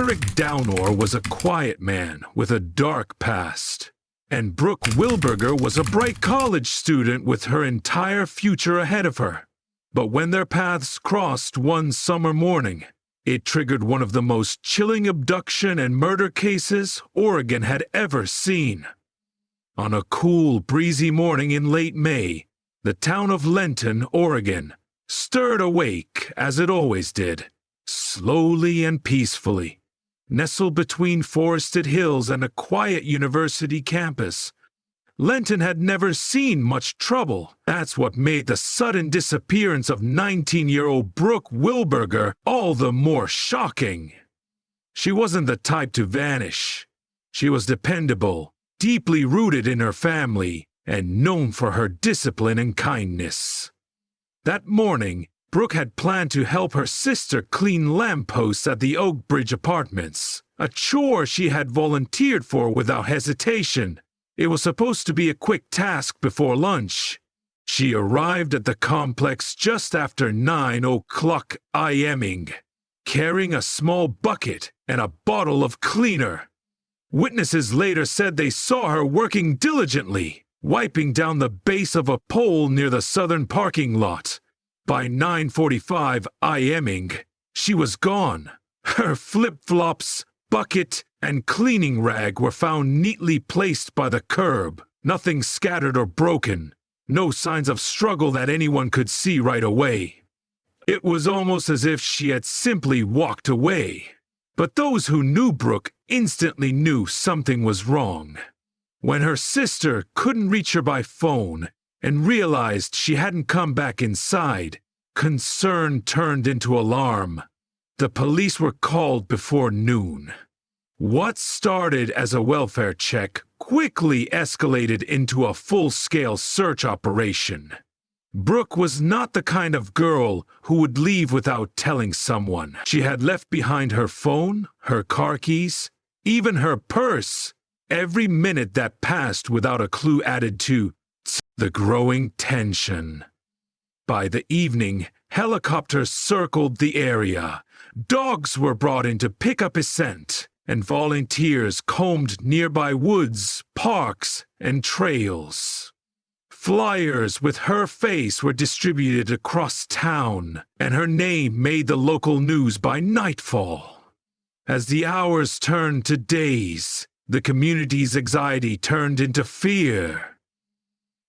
Everick Dalnor was a quiet man with a dark past, and Brooke Wilberger was a bright college student with her entire future ahead of her. But when their paths crossed one summer morning, it triggered one of the most chilling abduction and murder cases Oregon had ever seen. On a cool, breezy morning in late May, the town of Lenton, Oregon, stirred awake as it always did, slowly and peacefully. Nestled between forested hills and a quiet university campus, Lenton had never seen much trouble. That's what made the sudden disappearance of 19-year-old Brooke Wilberger all the more shocking. She wasn't the type to vanish. She was dependable, deeply rooted in her family, and known for her discipline and kindness. That morning, Brooke had planned to help her sister clean lampposts at the Oak Bridge Apartments, a chore she had volunteered for without hesitation. It was supposed to be a quick task before lunch. She arrived at the complex just after 9 o'clock IMing, carrying a small bucket and a bottle of cleaner. Witnesses later said they saw her working diligently, wiping down the base of a pole near the southern parking lot. By 9:45 IMing, she was gone. Her flip-flops, bucket, and cleaning rag were found neatly placed by the curb, nothing scattered or broken, no signs of struggle that anyone could see right away. It was almost as if she had simply walked away. But those who knew Brooke instantly knew something was wrong. When her sister couldn't reach her by phone and realized she hadn't come back inside, concern turned into alarm. The police were called before noon. What started as a welfare check quickly escalated into a full-scale search operation. Brooke was not the kind of girl who would leave without telling someone. She had left behind her phone, her car keys, even her purse. Every minute that passed without a clue added to the growing tension. By the evening, helicopters circled the area. Dogs were brought in to pick up a scent, and volunteers combed nearby woods, parks, and trails. Flyers with her face were distributed across town, and her name made the local news by nightfall. As the hours turned to days, the community's anxiety turned into fear.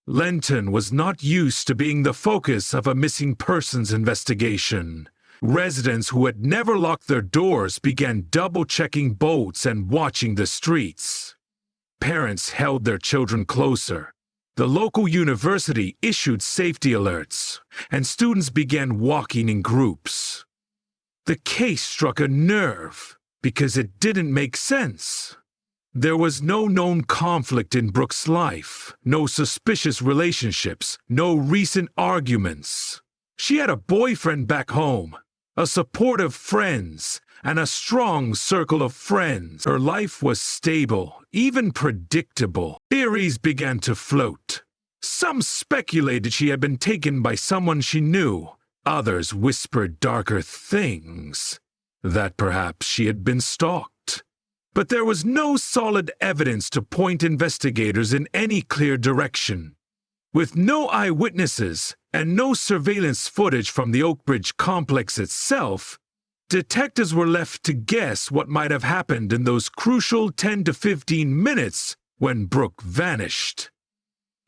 Lenton was not used to being the focus of a missing persons investigation. Residents who had never locked their doors began double-checking boats and watching the streets. Parents held their children closer. The local university issued safety alerts, and students began walking in groups. The case struck a nerve because it didn't make sense. There was no known conflict in Brooke's life, no suspicious relationships, no recent arguments. She had a boyfriend back home, a supportive friends, and a strong circle of friends. Her life was stable, even predictable. Theories began to float. Some speculated she had been taken by someone she knew. Others whispered darker things, that perhaps she had been stalked. But there was no solid evidence to point investigators in any clear direction. With no eyewitnesses and no surveillance footage from the Oak Bridge complex itself, detectives were left to guess what might have happened in those crucial 10 to 15 minutes when Brooke vanished.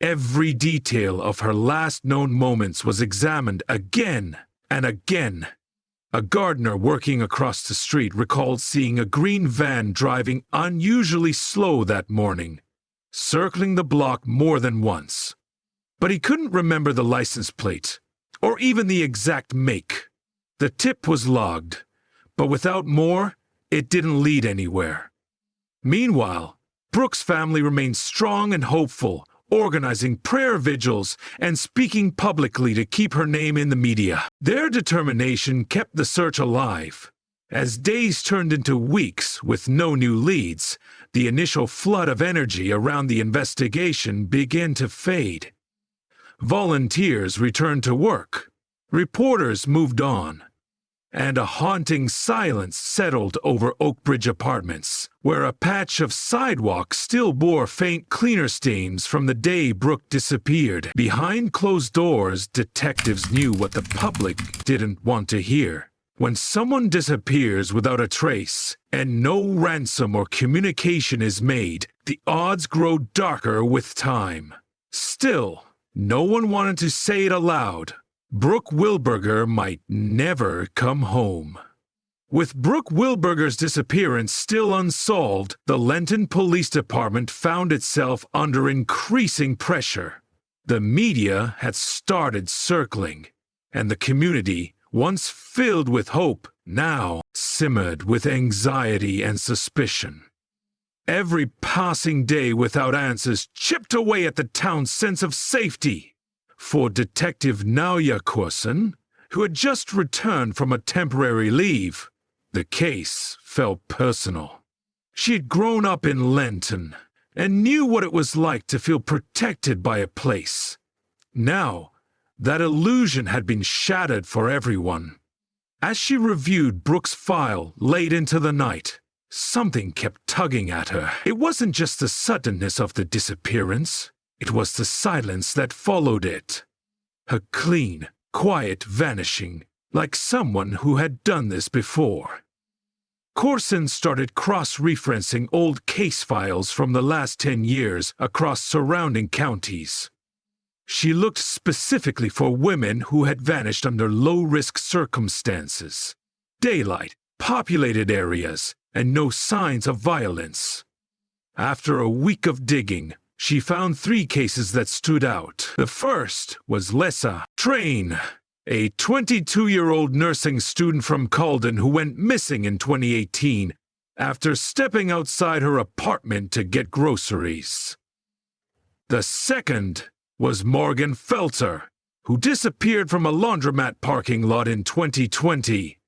Every detail of her last known moments was examined again and again. A gardener working across the street recalled seeing a green van driving unusually slow that morning, circling the block more than once. But he couldn't remember the license plate, or even the exact make. The tip was logged, but without more, it didn't lead anywhere. Meanwhile, Brooke's family remained strong and hopeful, organizing prayer vigils and speaking publicly to keep her name in the media. Their determination kept the search alive. As days turned into weeks with no new leads, the initial flood of energy around the investigation began to fade. Volunteers returned to work. Reporters moved on. and a haunting silence settled over Oakbridge Apartments, where a patch of sidewalk still bore faint cleaner stains from the day Brooke disappeared. Behind closed doors, detectives knew what the public didn't want to hear. When someone disappears without a trace, and no ransom or communication is made, the odds grow darker with time. Still, no one wanted to say it aloud. Brooke Wilberger might never come home. With Brooke Wilberger's disappearance still unsolved, the Lenton Police Department found itself under increasing pressure. The media had started circling, and the community, once filled with hope, now simmered with anxiety and suspicion. Every passing day without answers chipped away at the town's sense of safety. For Detective Nauja Corson, who had just returned from a temporary leave, the case felt personal. She had grown up in Lenton and knew what it was like to feel protected by a place. Now, that illusion had been shattered for everyone. As she reviewed Brooke's file late into the night, something kept tugging at her. It wasn't just the suddenness of the disappearance. It was the silence that followed it. Her clean, quiet vanishing, like someone who had done this before. Corson started cross-referencing old case files from the last 10 years across surrounding counties. She looked specifically for women who had vanished under low-risk circumstances, daylight, populated areas, and no signs of violence. After a week of digging, she found 3 cases that stood out. The first was Lessa Train, a 22-year-old nursing student from Calden who went missing in 2018 after stepping outside her apartment to get groceries. The second was Morgan Felter, who disappeared from a laundromat parking lot in 2020.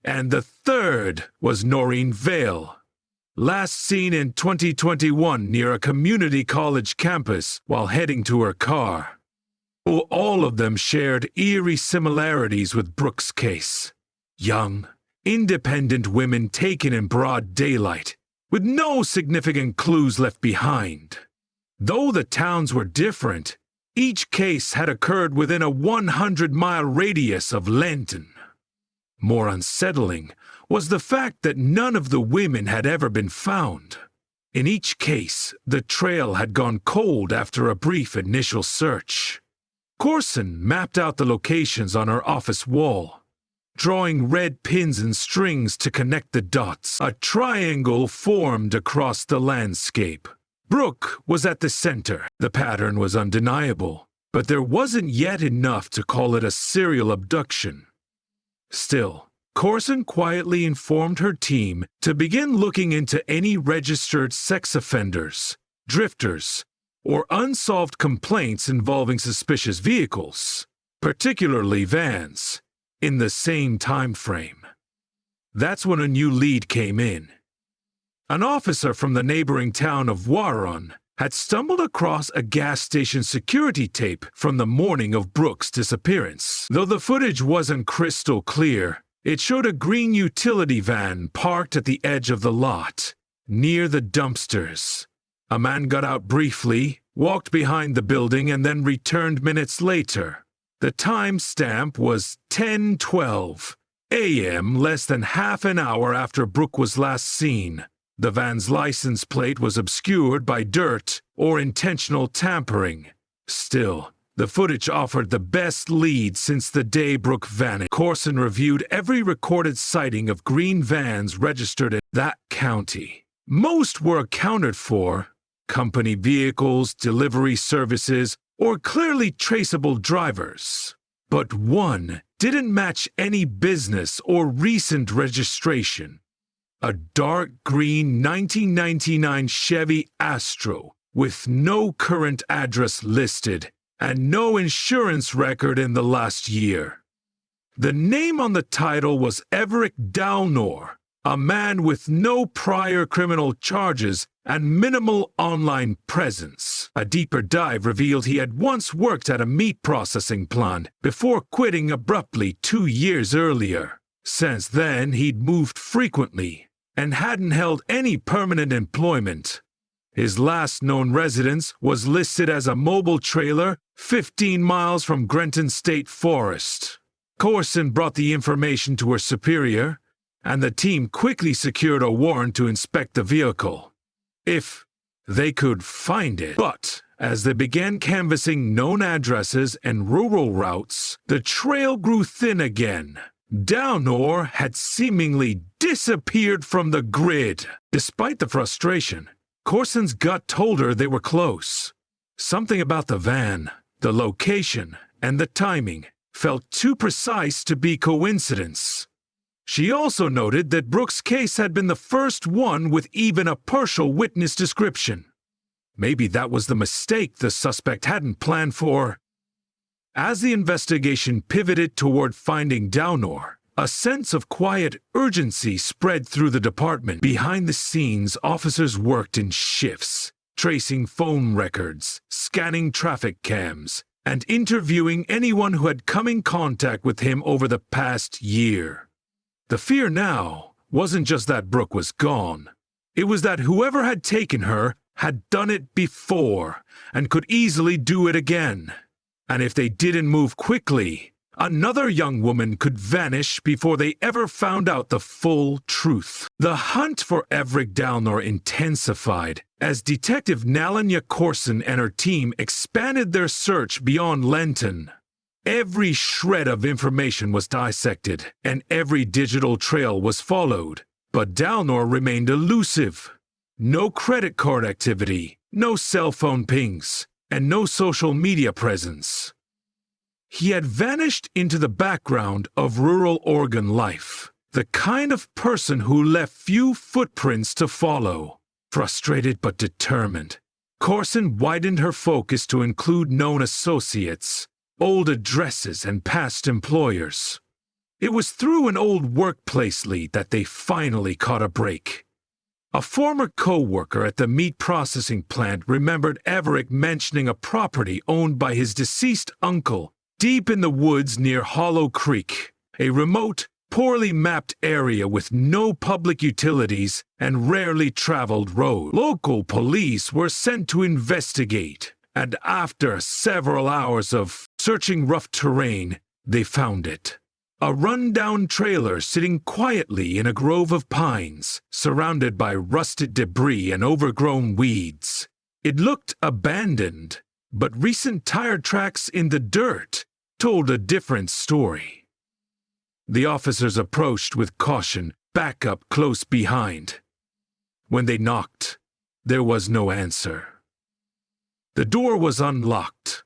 And the third was Noreen Vale, last seen in 2021 near a community college campus while heading to her car. All of them shared eerie similarities with Brooke's case. Young, independent women taken in broad daylight, with no significant clues left behind. Though the towns were different, each case had occurred within a 100-mile radius of Lenton. More unsettling was the fact that none of the women had ever been found. In each case, the trail had gone cold after a brief initial search. Corson mapped out the locations on her office wall, drawing red pins and strings to connect the dots. A triangle formed across the landscape. Brooke was at the center. The pattern was undeniable, but there wasn't yet enough to call it a serial abduction. Still, Corson quietly informed her team to begin looking into any registered sex offenders, drifters, or unsolved complaints involving suspicious vehicles, particularly vans, in the same time frame. That's when a new lead came in. An officer from the neighboring town of Warren had stumbled across a gas station security tape from the morning of Brooke's disappearance. Though the footage wasn't crystal clear, it showed a green utility van parked at the edge of the lot, near the dumpsters. A man got out briefly, walked behind the building, and then returned minutes later. The timestamp was 10:12 a.m., less than half an hour after Brooke was last seen. The van's license plate was obscured by dirt or intentional tampering. Still, the footage offered the best lead since the day Brooke vanished. Corson reviewed every recorded sighting of green vans registered in that county. Most were accounted for: company vehicles, delivery services, or clearly traceable drivers. But one didn't match any business or recent registration. A dark green 1999 Chevy Astro with no current address listed and no insurance record in the last year. The name on the title was Everick Dalnor, a man with no prior criminal charges and minimal online presence. A deeper dive revealed he had once worked at a meat processing plant before quitting abruptly 2 years earlier. Since then, he'd moved frequently and hadn't held any permanent employment. His last known residence was listed as a mobile trailer 15 miles from Grenton State Forest. Corson brought the information to her superior, and the team quickly secured a warrant to inspect the vehicle, if they could find it. But as they began canvassing known addresses and rural routes, the trail grew thin again. Dalnor had seemingly disappeared from the grid. Despite the frustration, Corson's gut told her they were close. Something about the van, the location, and the timing felt too precise to be coincidence. She also noted that Brooke's case had been the first one with even a partial witness description. Maybe that was the mistake the suspect hadn't planned for. As the investigation pivoted toward finding Dalnor, a sense of quiet urgency spread through the department. Behind the scenes, officers worked in shifts, tracing phone records, scanning traffic cams, and interviewing anyone who had come in contact with him over the past year. The fear now wasn't just that Brooke was gone. It was that whoever had taken her had done it before and could easily do it again. And if they didn't move quickly, another young woman could vanish before they ever found out the full truth. The hunt for Everick Dalnor intensified as Detective Nalanya Corson and her team expanded their search beyond Lenton. Every shred of information was dissected, and every digital trail was followed. But Dalnor remained elusive. No credit card activity, no cell phone pings, and no social media presence. He had vanished into the background of rural Oregon life, the kind of person who left few footprints to follow. Frustrated but determined, Corson widened her focus to include known associates, old addresses, and past employers. It was through an old workplace lead that they finally caught a break. A former co-worker at the meat processing plant remembered Everick mentioning a property owned by his deceased uncle deep in the woods near Hollow Creek, a remote, poorly mapped area with no public utilities and rarely traveled roads. Local police were sent to investigate, and after several hours of searching rough terrain, they found it. A run-down trailer sitting quietly in a grove of pines, surrounded by rusted debris and overgrown weeds. It looked abandoned, but recent tire tracks in the dirt told a different story. The officers approached with caution, back up close behind. When they knocked, there was no answer. The door was unlocked.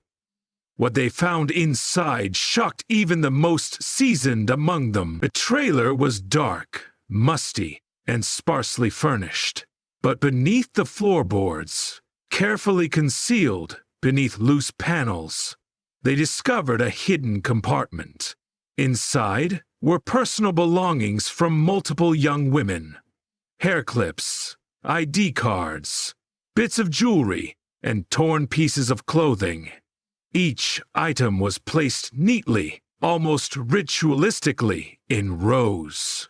What they found inside shocked even the most seasoned among them. The trailer was dark, musty, and sparsely furnished. But beneath the floorboards, carefully concealed beneath loose panels, they discovered a hidden compartment. Inside were personal belongings from multiple young women. Hair clips, ID cards, bits of jewelry, and torn pieces of clothing. Each item was placed neatly, almost ritualistically, in rows.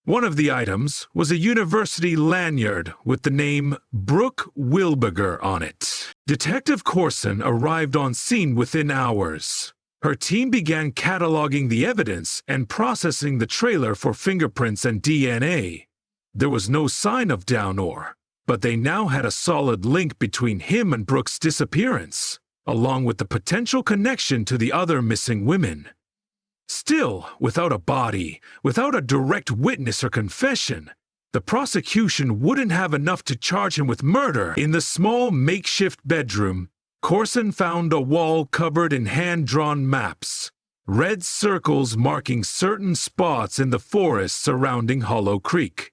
One of the items was a university lanyard with the name Brooke Wilberger on it. Detective Corson arrived on scene within hours. Her team began cataloging the evidence and processing the trailer for fingerprints and DNA. There was no sign of Dalnor, but they now had a solid link between him and Brooke's disappearance, along with the potential connection to the other missing women. Still, without a body, without a direct witness or confession, the prosecution wouldn't have enough to charge him with murder. In the small makeshift bedroom, Corson found a wall covered in hand-drawn maps, red circles marking certain spots in the forest surrounding Hollow Creek.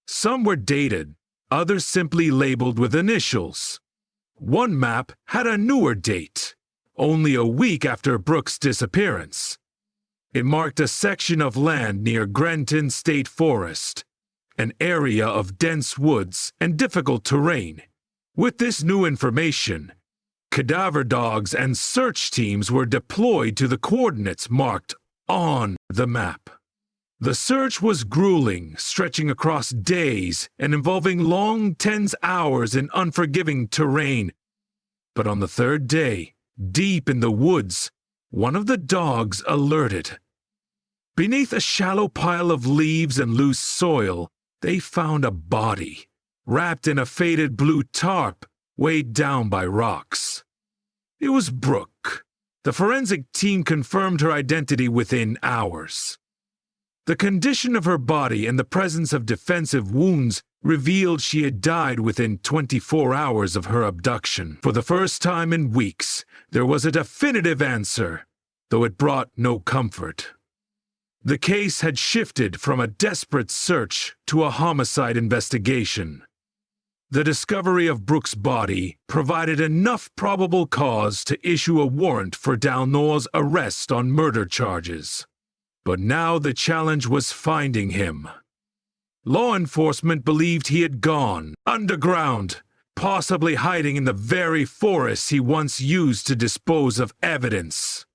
Some were dated, others simply labeled with initials. One map had a newer date, only a week after Brooke's disappearance. It marked a section of land near Grenton State Forest, an area of dense woods and difficult terrain. With this new information, cadaver dogs and search teams were deployed to the coordinates marked on the map. The search was grueling, stretching across days and involving long, tense hours in unforgiving terrain. But on the third day, deep in the woods, one of the dogs alerted. Beneath a shallow pile of leaves and loose soil, they found a body, wrapped in a faded blue tarp, weighed down by rocks. It was Brooke. The forensic team confirmed her identity within hours. The condition of her body and the presence of defensive wounds revealed she had died within 24 hours of her abduction. For the first time in weeks, there was a definitive answer, though it brought no comfort. The case had shifted from a desperate search to a homicide investigation. The discovery of Brooke's body provided enough probable cause to issue a warrant for Dalnor's arrest on murder charges. But now the challenge was finding him. Law enforcement believed he had gone underground, possibly hiding in the very forests he once used to dispose of evidence.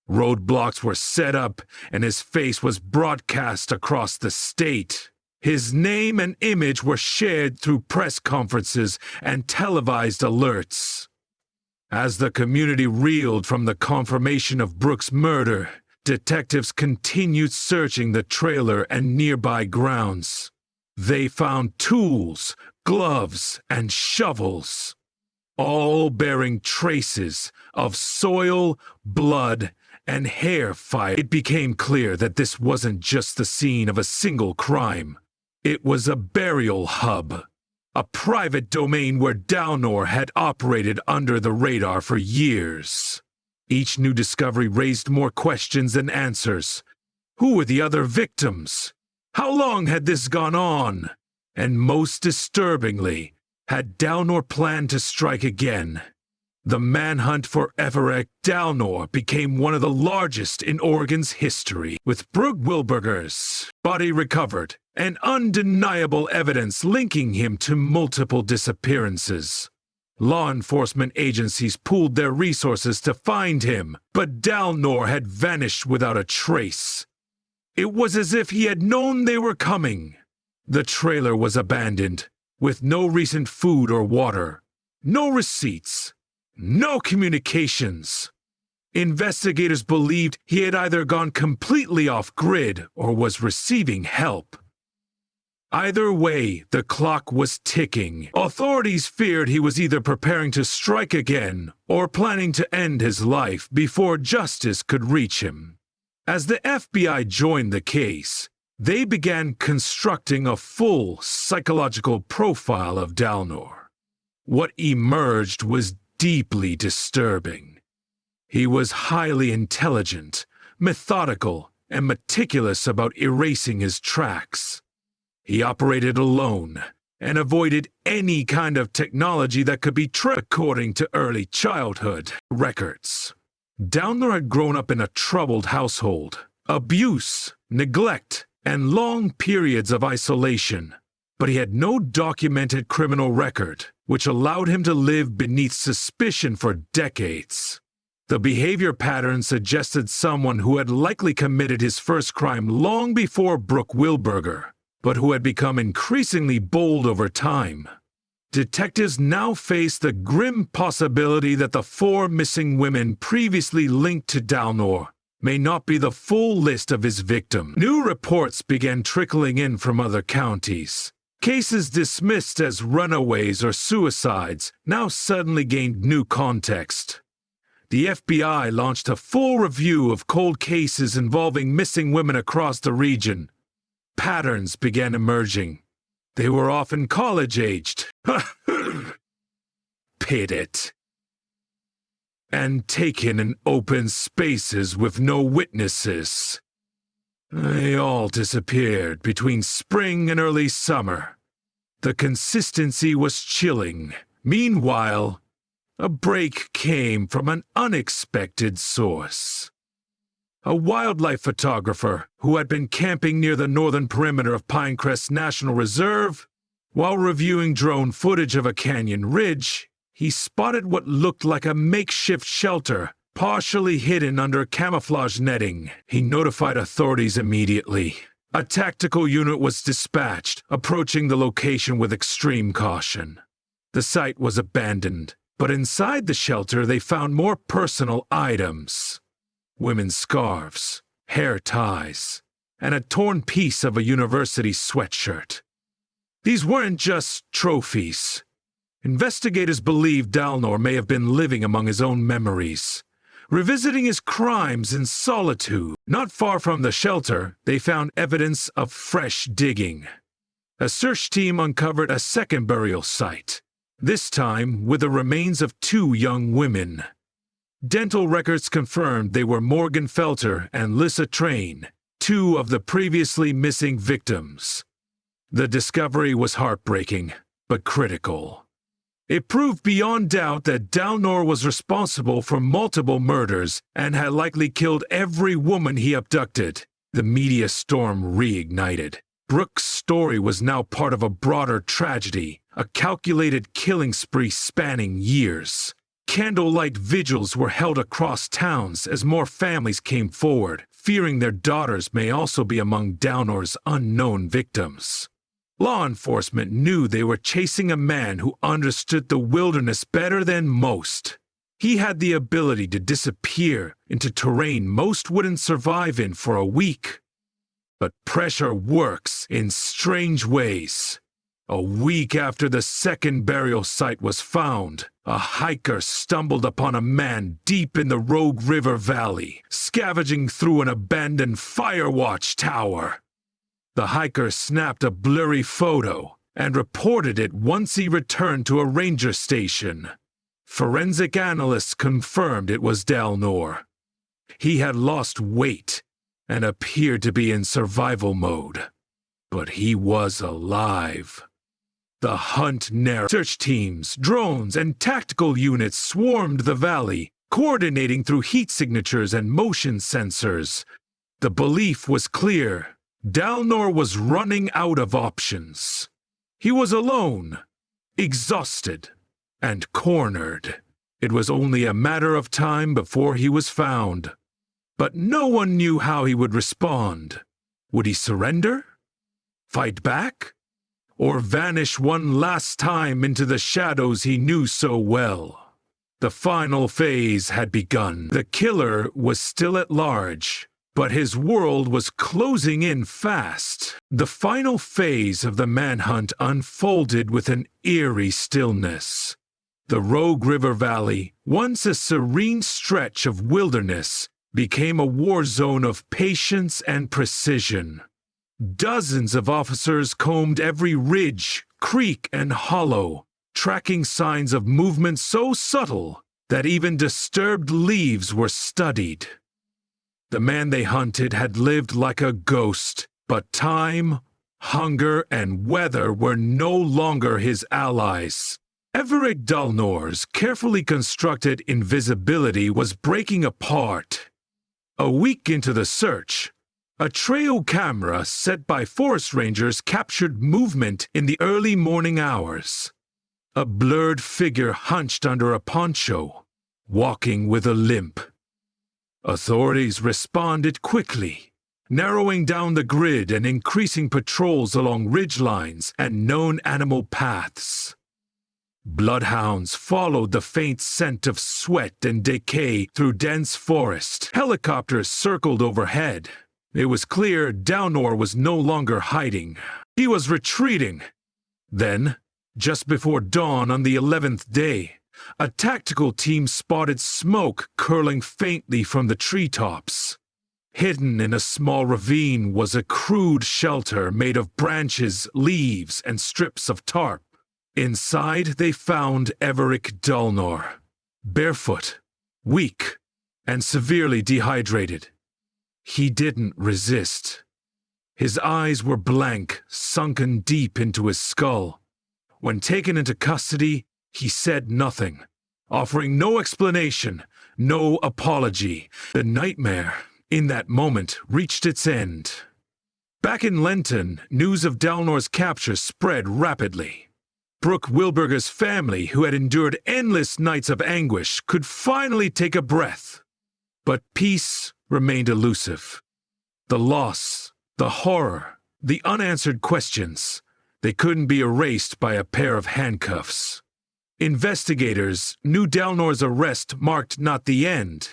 Roadblocks were set up, and his face was broadcast across the state. His name and image were shared through press conferences and televised alerts. As the community reeled from the confirmation of Brooke's murder, detectives continued searching the trailer and nearby grounds. They found tools, gloves, and shovels, all bearing traces of soil, blood, and hair fire. It became clear that this wasn't just the scene of a single crime. It was a burial hub, a private domain where Dalnor had operated under the radar for years. Each new discovery raised more questions than answers. Who were the other victims? How long had this gone on? And most disturbingly, had Dalnor planned to strike again? The manhunt for Everick Dalnor became one of the largest in Oregon's history, with Brooke Wilberger's body recovered and undeniable evidence linking him to multiple disappearances. Law enforcement agencies pooled their resources to find him, but Dalnor had vanished without a trace. It was as if he had known they were coming. The trailer was abandoned, with no recent food or water, no receipts, no communications. Investigators believed he had either gone completely off-grid or was receiving help. Either way, the clock was ticking. Authorities feared he was either preparing to strike again or planning to end his life before justice could reach him. As the FBI joined the case, they began constructing a full psychological profile of Dalnor. What emerged was deeply disturbing. He was highly intelligent, methodical, and meticulous about erasing his tracks. He operated alone and avoided any kind of technology that could be tracked according to early childhood records. Dalnor had grown up in a troubled household, abuse, neglect, and long periods of isolation. But he had no documented criminal record, which allowed him to live beneath suspicion for decades. The behavior pattern suggested someone who had likely committed his first crime long before Brooke Wilberger, but who had become increasingly bold over time. Detectives now faced the grim possibility that the 4 missing women previously linked to Dalnor may not be the full list of his victims. New reports began trickling in from other counties. Cases dismissed as runaways or suicides now suddenly gained new context. The FBI launched a full review of cold cases involving missing women across the region. Patterns began emerging. They were often college-aged, pitted, and taken in open spaces with no witnesses. They all disappeared between spring and early summer. The consistency was chilling. Meanwhile, a break came from an unexpected source. A wildlife photographer who had been camping near the northern perimeter of Pinecrest National Reserve. While reviewing drone footage of a canyon ridge, he spotted what looked like a makeshift shelter, partially hidden under camouflage netting. He notified authorities immediately. A tactical unit was dispatched, approaching the location with extreme caution. The site was abandoned, but inside the shelter they found more personal items. Women's scarves, hair ties, and a torn piece of a university sweatshirt. These weren't just trophies. Investigators believe Dalnor may have been living among his own memories, revisiting his crimes in solitude. Not far from the shelter, they found evidence of fresh digging. A search team uncovered a second burial site, this time with the remains of 2 young women. Dental records confirmed they were Morgan Felter and Lissa Train, 2 of the previously missing victims. The discovery was heartbreaking, but critical. It proved beyond doubt that Dalnor was responsible for multiple murders and had likely killed every woman he abducted. The media storm reignited. Brooke's story was now part of a broader tragedy, a calculated killing spree spanning years. Candlelight vigils were held across towns as more families came forward, fearing their daughters may also be among Dalnor's unknown victims. Law enforcement knew they were chasing a man who understood the wilderness better than most. He had the ability to disappear into terrain most wouldn't survive in for a week. But pressure works in strange ways. A week after the second burial site was found, a hiker stumbled upon a man deep in the Rogue River Valley, scavenging through an abandoned firewatch tower. The hiker snapped a blurry photo and reported it once he returned to a ranger station. Forensic analysts confirmed it was Dalnor. He had lost weight and appeared to be in survival mode, but he was alive. The hunt narrowed. Search teams, drones, and tactical units swarmed the valley, coordinating through heat signatures and motion sensors. The belief was clear. Dalnor was running out of options. He was alone, exhausted, and cornered. It was only a matter of time before he was found. But no one knew how he would respond. Would he surrender? Fight back? Or vanish one last time into the shadows he knew so well? The final phase had begun. The killer was still at large, but his world was closing in fast. The final phase of the manhunt unfolded with an eerie stillness. The Rogue River Valley, once a serene stretch of wilderness, became a war zone of patience and precision. Dozens of officers combed every ridge, creek, and hollow, tracking signs of movement so subtle that even disturbed leaves were studied. The man they hunted had lived like a ghost, but time, hunger, and weather were no longer his allies. Everick Dalnor's carefully constructed invisibility was breaking apart. A week into the search, a trail camera set by forest rangers captured movement in the early morning hours. A blurred figure hunched under a poncho, walking with a limp. Authorities responded quickly, narrowing down the grid and increasing patrols along ridgelines and known animal paths. Bloodhounds followed the faint scent of sweat and decay through dense forest. Helicopters circled overhead. It was clear Dalnor was no longer hiding. He was retreating. Then, just before dawn on the 11th day, a tactical team spotted smoke curling faintly from the treetops. Hidden in a small ravine was a crude shelter made of branches, leaves, and strips of tarp. Inside they found Everick Dalnor, barefoot, weak, and severely dehydrated. He didn't resist. His eyes were blank, sunken deep into his skull. When taken into custody, he said nothing, offering no explanation, no apology. The nightmare, in that moment, reached its end. Back in Lenton, news of Dalnor's capture spread rapidly. Brooke Wilberger's family, who had endured endless nights of anguish, could finally take a breath. But peace remained elusive. The loss The horror, the unanswered questions, they couldn't be erased by a pair of handcuffs. Investigators knew Dalnor's arrest marked not the end,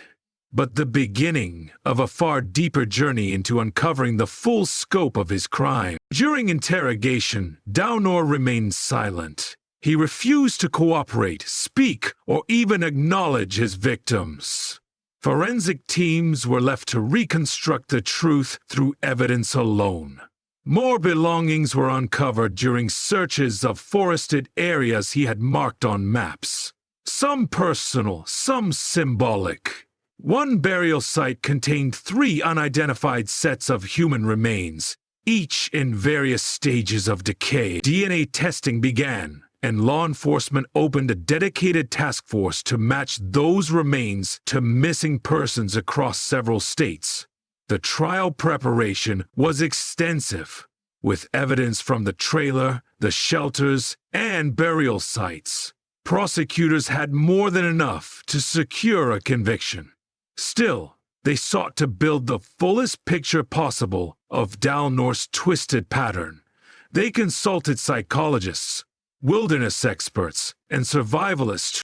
but the beginning of a far deeper journey into uncovering the full scope of his crime. During interrogation, Dalnor remained silent. He refused to cooperate, speak, or even acknowledge his victims. Forensic teams were left to reconstruct the truth through evidence alone. More belongings were uncovered during searches of forested areas he had marked on maps. Some personal, some symbolic. One burial site contained 3 unidentified sets of human remains, each in various stages of decay. DNA testing began, and law enforcement opened a dedicated task force to match those remains to missing persons across several states. The trial preparation was extensive, with evidence from the trailer, the shelters, and burial sites. Prosecutors had more than enough to secure a conviction. Still, they sought to build the fullest picture possible of Dalnor's twisted pattern. They consulted psychologists, wilderness experts, and survivalists